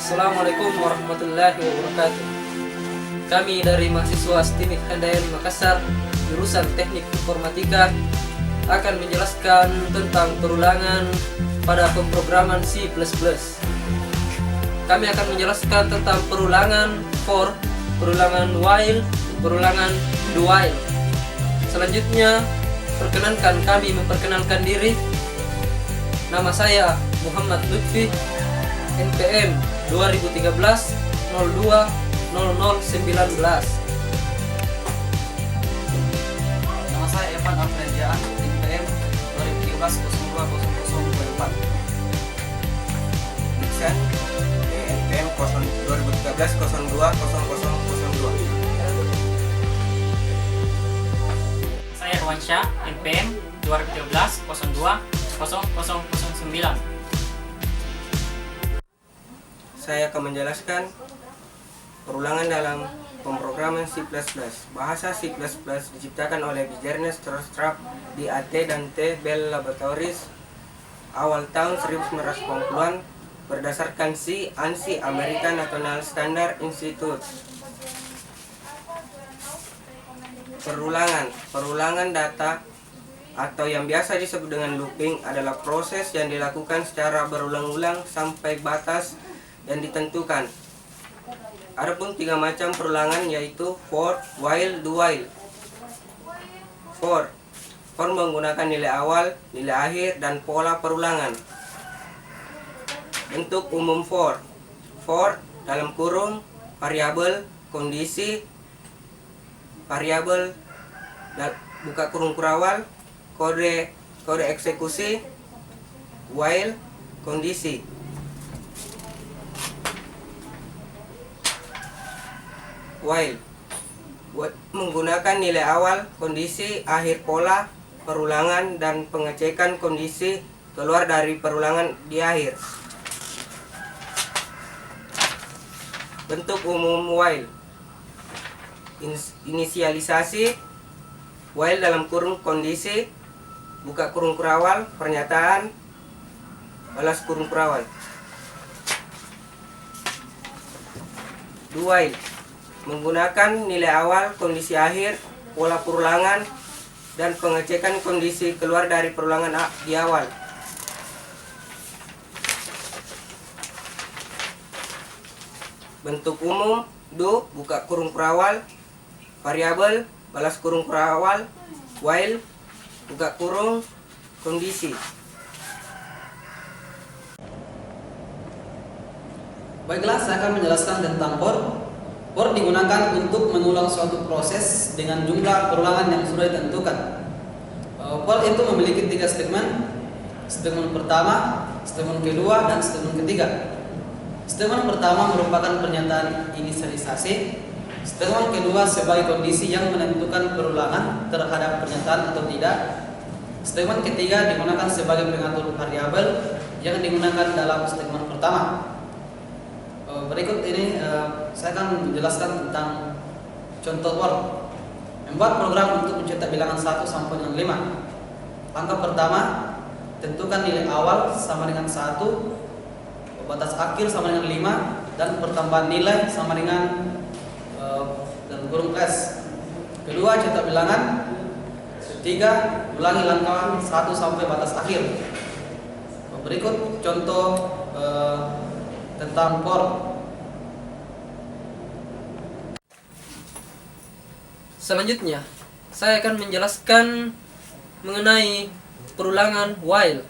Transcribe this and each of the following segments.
Assalamualaikum warahmatullahi wabarakatuh. Kami dari mahasiswa STIMIK HNDRI Makassar, jurusan Teknik Informatika, akan menjelaskan tentang perulangan pada pemrograman C++. Kami akan menjelaskan tentang perulangan for, perulangan while, perulangan do while. Selanjutnya, kami memperkenalkan diri. Nama saya Muhammad Lutfi, NPM 2013 02 0019. Nama saya Evan Afriandian, NPM 2013 02 0024. Dixon, NPM 2013 02 0002. Saya Irwansyah, NPM 2013 02 0009. Saya akan menjelaskan perulangan dalam pemrograman C++. Bahasa C++ diciptakan oleh Bjarne Stroustrup di AT dan T Bell Laboratories awal tahun 1990-an berdasarkan C ANSI American National Standard Institute. Perulangan data atau yang biasa disebut dengan looping adalah proses yang dilakukan secara berulang-ulang sampai batas yang ditentukan. Adapun 3 macam perulangan yaitu for, while, do while. For menggunakan nilai awal, nilai akhir, dan pola perulangan. Bentuk umum for dalam kurung variabel, kondisi, variabel, buka kurung kurawal, kode eksekusi, while, kondisi. While menggunakan nilai awal, kondisi, akhir pola, perulangan, dan pengecekan kondisi keluar dari perulangan di akhir. Bentuk umum while. Inisialisasi, while dalam kurung kondisi, buka kurung kurawal, pernyataan, balas kurung kurawal. Do while menggunakan nilai awal, kondisi akhir, pola perulangan, dan pengecekan kondisi keluar dari perulangan di awal. Bentuk umum do, buka kurung kurawal, variabel, balas kurung kurawal, while, buka kurung, kondisi. Baiklah, saya akan menjelaskan tentang for. For digunakan untuk mengulang suatu proses dengan jumlah perulangan yang sudah ditentukan. For itu memiliki 3 statement. Statement pertama, statement kedua, dan statement ketiga. Statement pertama merupakan pernyataan inisialisasi. Statement kedua sebagai kondisi yang menentukan perulangan terhadap pernyataan atau tidak. Statement ketiga digunakan sebagai pengatur variabel yang digunakan dalam statement pertama. Berikut ini saya akan menjelaskan tentang contoh for. Membuat program untuk mencetak bilangan 1 sampai dengan 5. Langkah pertama, tentukan nilai awal sama dengan 1, batas akhir sama dengan 5, dan pertambahan nilai sama dengan dalam kurung plus. Kedua, cetak bilangan. Ketiga, ulangi langkah 1 sampai batas akhir. Berikut contoh tentang for. Selanjutnya, saya akan menjelaskan mengenai perulangan while.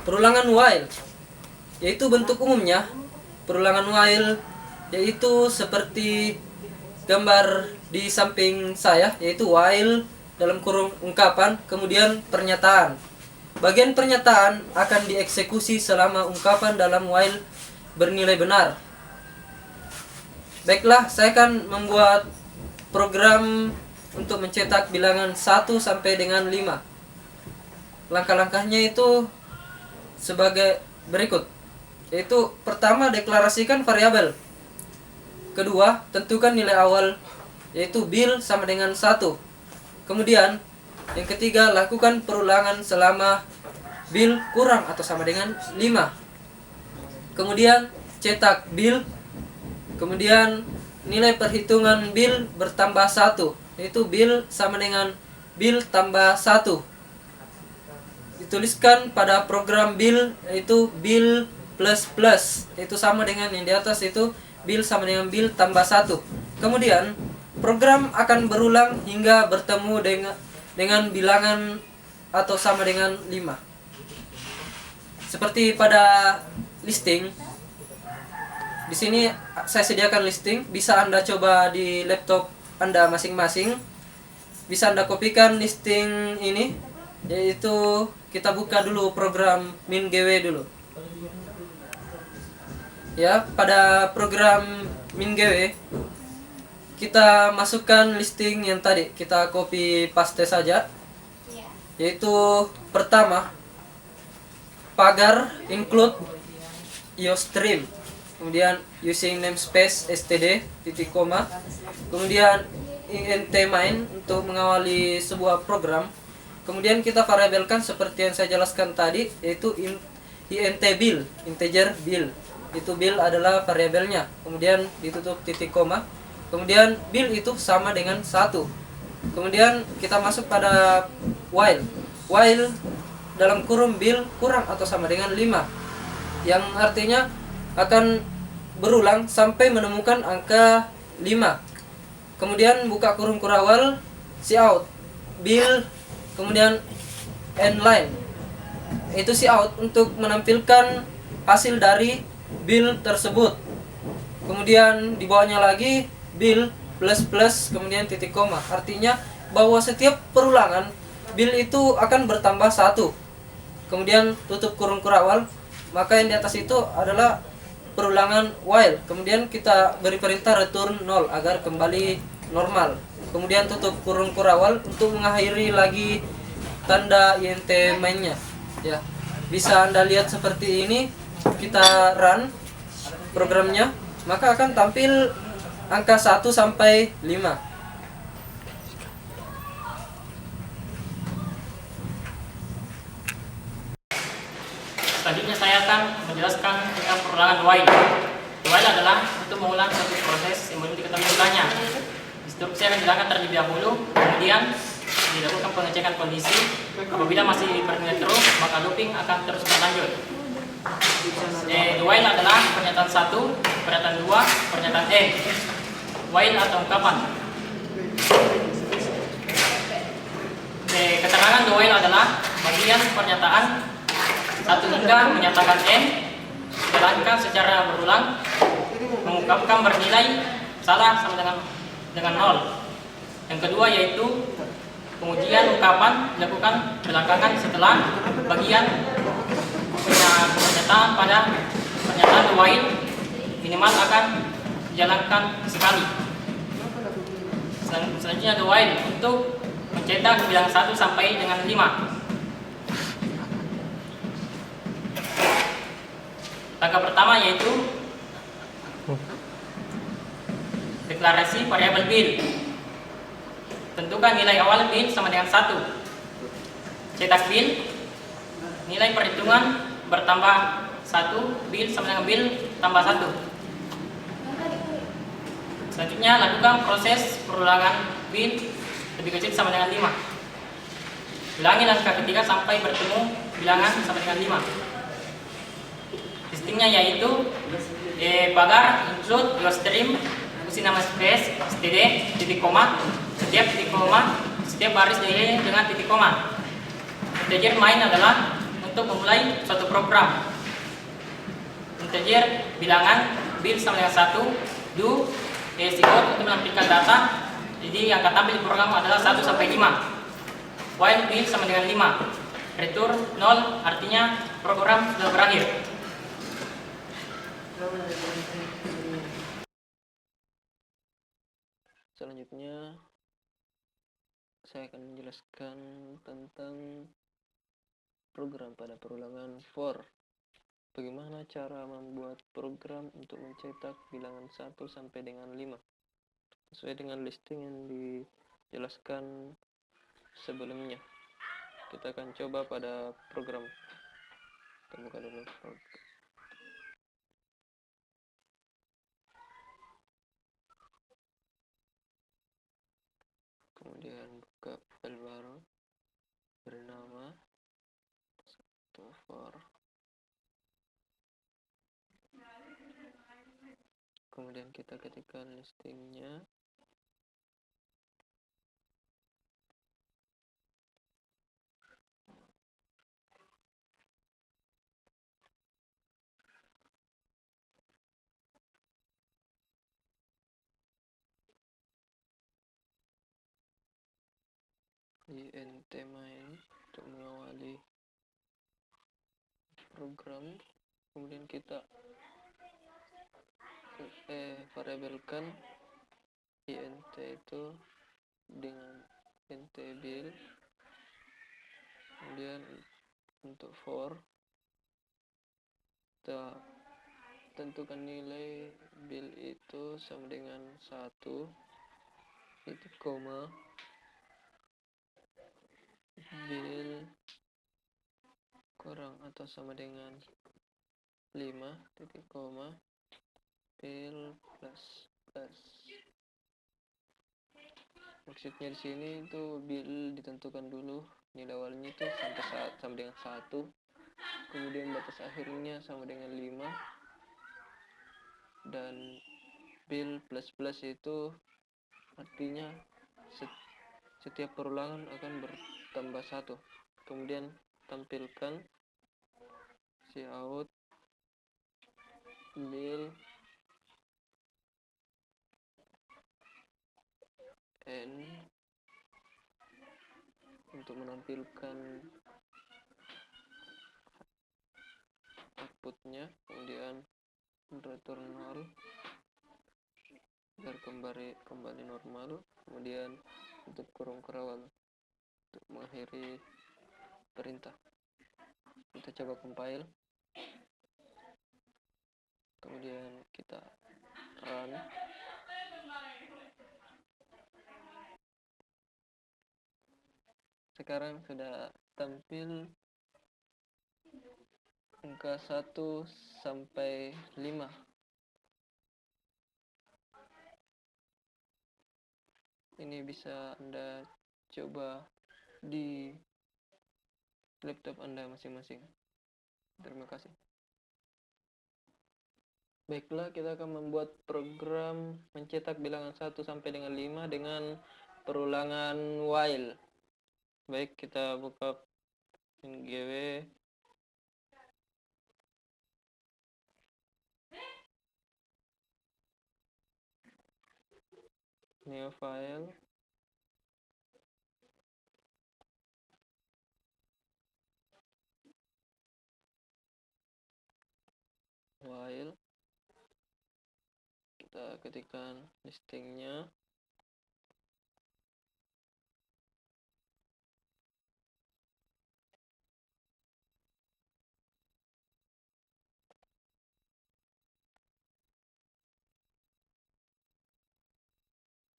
Perulangan while yaitu bentuk umumnya. Perulangan while yaitu seperti gambar di samping saya, yaitu while dalam kurung ungkapan, kemudian pernyataan. Bagian pernyataan akan dieksekusi selama ungkapan dalam while bernilai benar. Baiklah, saya akan membuat program untuk mencetak bilangan 1 sampai dengan 5. Langkah-langkahnya itu sebagai berikut. Yaitu pertama, deklarasikan variabel. Kedua, tentukan nilai awal, yaitu bil sama dengan 1. Kemudian, yang ketiga, lakukan perulangan selama bil kurang atau sama dengan 5. Kemudian cetak bil, kemudian nilai perhitungan bil bertambah 1, yaitu bil sama dengan bil tambah 1. Dituliskan pada program bil, yaitu bil plus plus, itu sama dengan yang di atas, itu bil sama dengan bil tambah 1. Kemudian program akan berulang hingga bertemu dengan bilangan atau sama dengan 5. Seperti pada listing. Di sini saya sediakan listing, bisa Anda coba di laptop Anda masing-masing. Bisa Anda kopikan listing ini, yaitu kita buka dulu program MinGW dulu. Ya, pada program MinGW kita masukkan listing yang tadi, kita copy paste saja. Yaitu pertama, pagar include iostream, kemudian using namespace std titik koma, kemudian int main untuk mengawali sebuah program. Kemudian kita variabelkan seperti yang saya jelaskan tadi, yaitu int bil, integer bil. Itu bil adalah variabelnya. Kemudian ditutup titik koma. Kemudian bil itu sama dengan 1. Kemudian kita masuk pada while. While dalam kurung bil kurang atau sama dengan 5, yang artinya akan berulang sampai menemukan angka 5. Kemudian buka kurung kurawal, cout bil, kemudian end line, itu cout untuk menampilkan hasil dari bil tersebut. Kemudian di bawahnya lagi bil plus plus, kemudian titik koma, artinya bahwa setiap perulangan bil itu akan bertambah 1. Kemudian tutup kurung kurawal, maka yang di atas itu adalah perulangan while. Kemudian kita beri perintah return 0 agar kembali normal. Kemudian tutup kurung kurawal untuk mengakhiri lagi tanda int mainnya. Ya, bisa Anda lihat seperti ini. Kita run programnya, maka akan tampil angka 1 sampai 5. Selanjutnya saya akan menjelaskan tentang perulangan while. While adalah untuk mengulang satu proses yang belum diketahui mulanya. Instruksi akan dilakukan terlebih dahulu, kemudian dilakukan pengecekan kondisi. Apabila masih bernilai true, maka looping akan terus berlanjut. While adalah pernyataan 1, pernyataan 2, pernyataan while atau ungkapan. Keterangan while adalah bagian pernyataan 1 hingga menyatakan dijalankan secara berulang, mengungkapkan bernilai salah sama dengan 0. Yang kedua yaitu pengujian ungkapan dilakukan belakangan setelah bagian pernyataan pada pernyataan while minimal akan dijalankan sekali. Selanjutnya the while untuk mencetak bilangan 1 sampai dengan 5. Langkah pertama yaitu deklarasi variabel bil. Tentukan nilai awal bil sama dengan 1. Cetak bil, nilai perhitungan bertambah 1, bil sama dengan bil tambah 1. Selanjutnya lakukan proses perulangan bil lebih kecil sama dengan 5. Ulangi langkah ketiga sampai bertemu bilangan sama dengan 5. Listingnya yaitu pagar include iostream, isi nama space std titik koma, setiap titik koma, setiap baris diakhiri dengan titik koma. Integer main adalah untuk memulai suatu program. Integer bilangan bil sama dengan 1, do code untuk menampilkan data. Jadi yang akan tampil di program adalah 1 sampai 5. While bil sama dengan 5. Return 0 artinya program sudah berakhir. Selanjutnya saya akan menjelaskan tentang program pada perulangan for. Bagaimana cara membuat program untuk mencetak bilangan 1 sampai dengan 5 sesuai dengan listing yang dijelaskan sebelumnya. Kita akan coba pada program kita buka dulu kemudian buka file baru bernama for, kemudian kita ketikkan listingnya, int main untuk mengawali program, kemudian kita variabelkan int itu dengan int bill, kemudian untuk for kita tentukan nilai bill itu sama dengan 1 titik koma bill kurang atau sama dengan 5 titik koma bill plus plus. Maksudnya di sini itu bill ditentukan dulu nilai awalnya itu sama dengan 1, kemudian batas akhirnya sama dengan 5, dan bill plus plus itu artinya setiap perulangan akan bertambah 1. Kemudian tampilkan cout bill n untuk menampilkan outputnya, kemudian return 0 biar kembali normal, kemudian untuk kurung kerawal untuk mengakhiri perintah. Kita coba compile, kemudian kita run. Sekarang sudah tampil angka 1 sampai 5. Ini bisa Anda coba di laptop Anda masing-masing. Terima kasih. Baiklah, kita akan membuat program mencetak bilangan 1 sampai dengan 5 dengan perulangan while. Baik, kita buka ngw. New file. While. Kita ketikkan listingnya.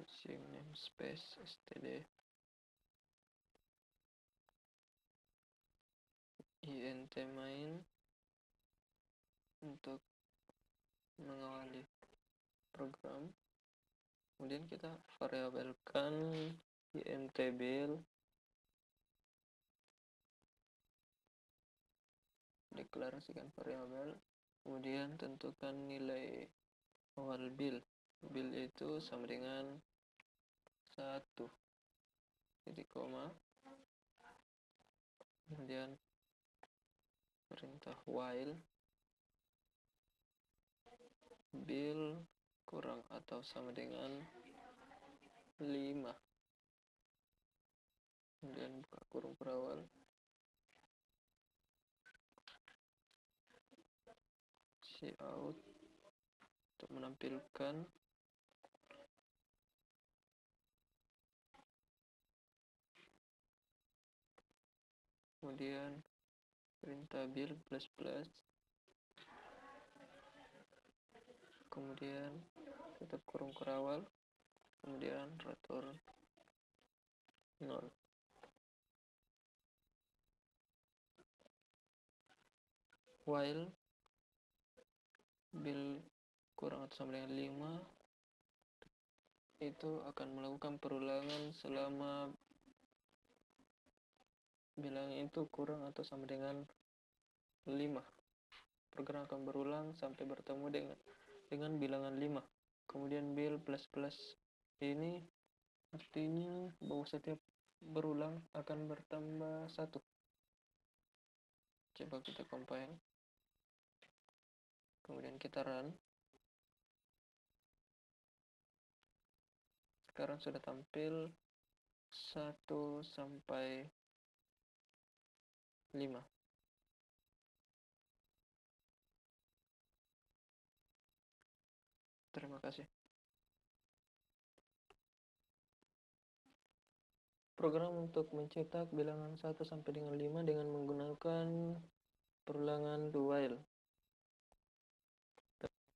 Using namespace std int main untuk mengawali program, kemudian kita variabelkan int bill, deklarasikan variabel, kemudian tentukan nilai awal bill itu sama dengan 1 titik koma, kemudian perintah while bill kurang atau sama dengan 5, kemudian buka kurung perawal, cout untuk menampilkan kemudian perintah bill plus plus, kemudian tutup kurung kerawal, kemudian return 0. while bil kurang atau sama dengan 5 itu akan melakukan perulangan selama bilangan itu kurang atau sama dengan 5. Program akan berulang sampai bertemu dengan bilangan 5. Kemudian bil plus ini artinya bahwa setiap berulang akan bertambah 1. Coba kita compile. Kemudian kita run. Sekarang sudah tampil 1 sampai 5. Terima kasih. Program untuk mencetak bilangan 1 sampai dengan 5 dengan menggunakan perulangan do while.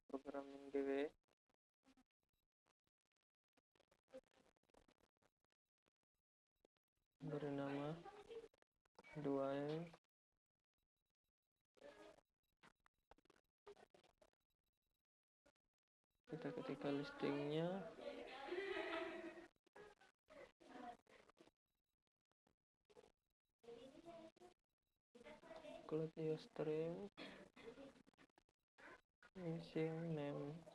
Program GW beri nama do while kita ketikkan listingnya, include your string, missing names,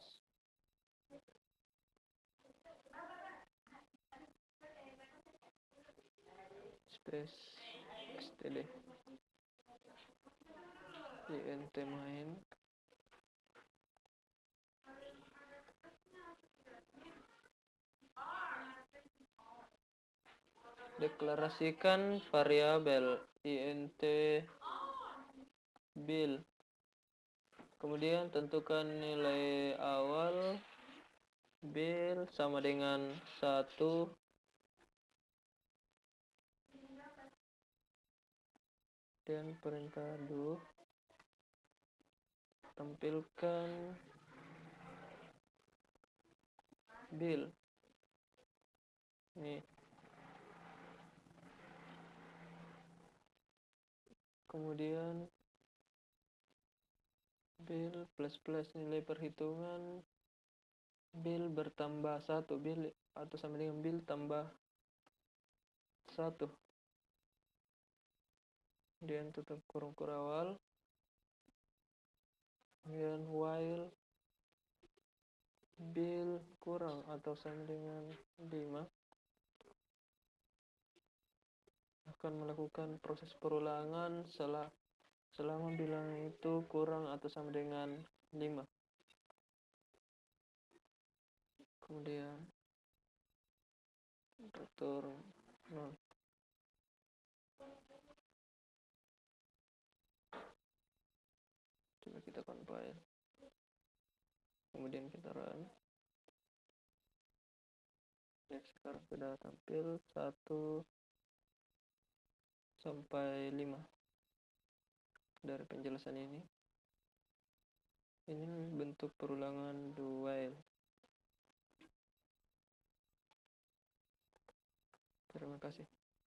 space std int main deklarasikan variabel int bil, kemudian tentukan nilai awal bil sama dengan 1 dan perintah do tampilkan bil nih. Kemudian bil plus nilai perhitungan bil bertambah 1, bil atau sama dengan bil tambah 1. Kemudian tutup kurung awal. Kemudian while bil kurang atau sama dengan 5 akan melakukan proses perulangan selama bilangan itu kurang atau sama dengan 5. Kemudian return 0. Coba kita compile. Kemudian kita run. Ya, sekarang sudah tampil 1 sampai 5 dari penjelasan ini. Ini bentuk perulangan do while. Terima kasih.